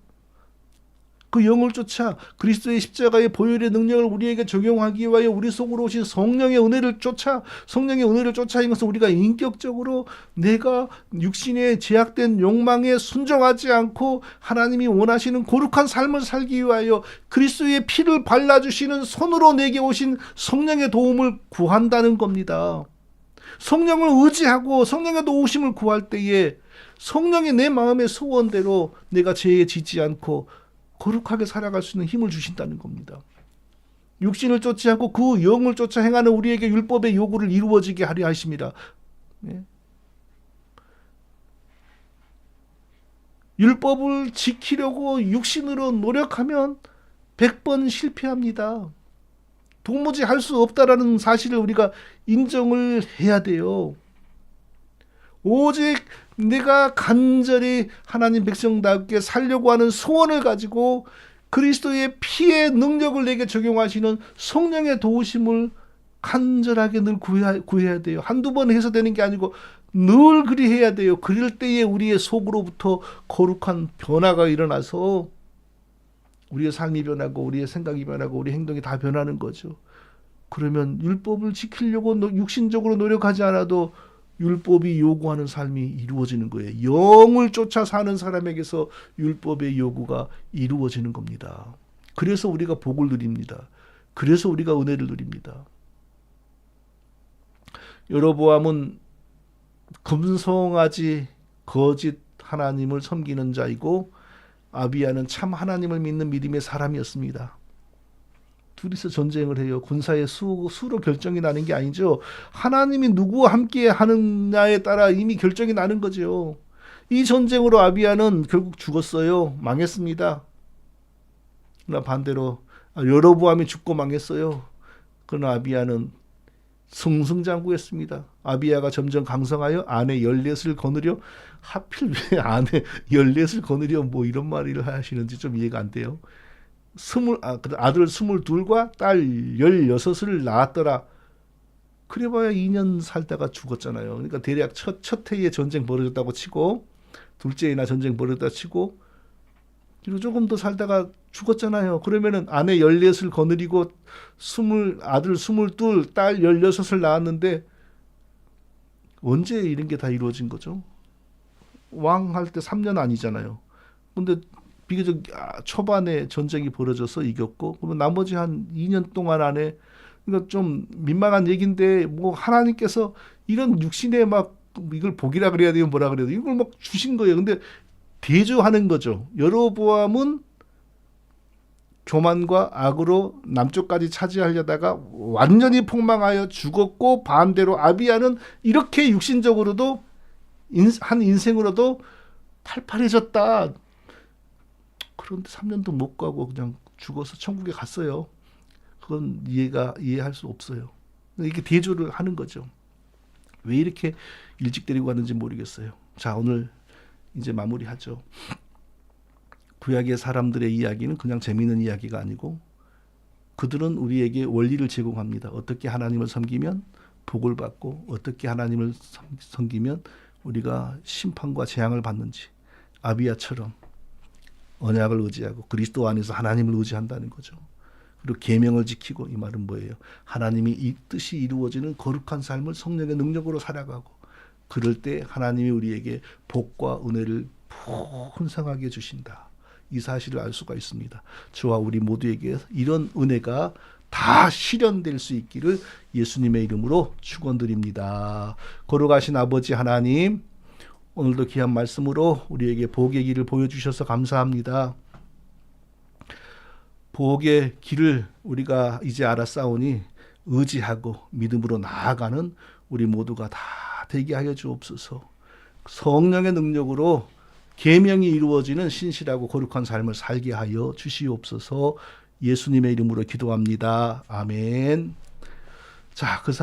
그리스도의 십자가의 보혈의 능력을 우리에게 적용하기 위하여 우리 속으로 오신 성령의 은혜를 쫓아 이것은 우리가 인격적으로 내가 육신의 제약된 욕망에 순종하지 않고 하나님이 원하시는 거룩한 삶을 살기 위하여 그리스도의 피를 발라주시는 손으로 내게 오신 성령의 도움을 구한다는 겁니다. 성령을 의지하고 성령의 도우심을 구할 때에 성령이 내 마음의 소원대로 내가 죄에 지지 않고 거룩하게 살아갈 수 있는 힘을 주신다는 겁니다. 육신을 쫓지 않고 그 영을 쫓아 행하는 우리에게 율법의 요구를 이루어지게 하려 하십니다. 네. 율법을 지키려고 육신으로 노력하면 100번 실패합니다. 도무지 할 수 없다라는 사실을 우리가 인정을 해야 돼요. 오직 내가 간절히 하나님 백성답게 살려고 하는 소원을 가지고 그리스도의 피의 능력을 내게 적용하시는 성령의 도우심을 간절하게 늘 구해야 돼요. 한두 번 해서 되는 게 아니고 늘 그리 해야 돼요. 그럴 때에 우리의 속으로부터 거룩한 변화가 일어나서 우리의 삶이 변하고 우리의 생각이 변하고 우리 행동이 다 변하는 거죠. 그러면 율법을 지키려고 육신적으로 노력하지 않아도 율법이 요구하는 삶이 이루어지는 거예요. 영을 쫓아 사는 사람에게서 율법의 요구가 이루어지는 겁니다. 그래서 우리가 복을 누립니다. 그래서 우리가 은혜를 누립니다. 여로보암은 금송아지 거짓 하나님을 섬기는 자이고 아비야는 참 하나님을 믿는 믿음의 사람이었습니다. 둘이서 전쟁을 해요. 군사의 수로 결정이 나는 게 아니죠. 하나님이 누구와 함께 하느냐에 따라 이미 결정이 나는 거죠. 이 전쟁으로 아비야는 결국 죽었어요. 망했습니다. 그러나 반대로 여로보암이 죽고 망했어요. 그러나 아비야는 승승장구했습니다. 아비야가 점점 강성하여 아내 14을 거느려, 하필 왜 아내 14을 거느려 뭐 이런 말을 하시는지 좀 이해가 안 돼요. 아들 22과 딸 16을 낳았더라. 그래봐야 2년 살다가 죽었잖아요. 그러니까 대략 첫 해에 전쟁 벌어졌다고 치고 둘째 해나 전쟁 벌어졌다 치고 그리고 조금 더 살다가 죽었잖아요. 그러면은 아내 14을 거느리고 아들 22, 딸 16을 낳았는데 언제 이런 게 다 이루어진 거죠? 왕 할 때 3년 아니잖아요. 근데 비교적 초반에 전쟁이 벌어져서 이겼고, 그러면 나머지 한 2년 동안 안에, 그러니까 좀 민망한 얘기인데, 뭐 하나님께서 이런 육신에 막 이걸 복이라 그래야 돼요, 뭐라 그래야 돼요, 이걸 막 주신 거예요. 근데 대조하는 거죠. 여로보암은 교만과 악으로 남쪽까지 차지하려다가 완전히 폭망하여 죽었고, 반대로 아비야는 이렇게 육신적으로도 한 인생으로도 팔팔해졌다. 그런데 3년도 못 가고 그냥 죽어서 천국에 갔어요. 그건 이해할 수 없어요. 이게 대조를 하는 거죠. 왜 이렇게 일찍 데리고 갔는지 모르겠어요. 자, 오늘 이제 마무리하죠. 구약의 사람들의 이야기는 그냥 재미있는 이야기가 아니고 그들은 우리에게 원리를 제공합니다. 어떻게 하나님을 섬기면 복을 받고 어떻게 하나님을 섬기면 우리가 심판과 재앙을 받는지, 아비야처럼 언약을 의지하고 그리스도 안에서 하나님을 의지한다는 거죠. 그리고 계명을 지키고, 이 말은 뭐예요? 하나님이 이 뜻이 이루어지는 거룩한 삶을 성령의 능력으로 살아가고, 그럴 때 하나님이 우리에게 복과 은혜를 풍성하게 주신다. 이 사실을 알 수가 있습니다. 저와 우리 모두에게 이런 은혜가 다 실현될 수 있기를 예수님의 이름으로 축원드립니다. 거룩하신 아버지 하나님, 오늘도 귀한 말씀으로 우리에게 복의 길을 보여주셔서 감사합니다. 복의 길을 우리가 이제 알았사오니 의지하고 믿음으로 나아가는 우리 모두가 다 되게 하여 주옵소서. 성령의 능력으로 계명이 이루어지는 신실하고 거룩한 삶을 살게 하여 주시옵소서. 예수님의 이름으로 기도합니다. 아멘. 자,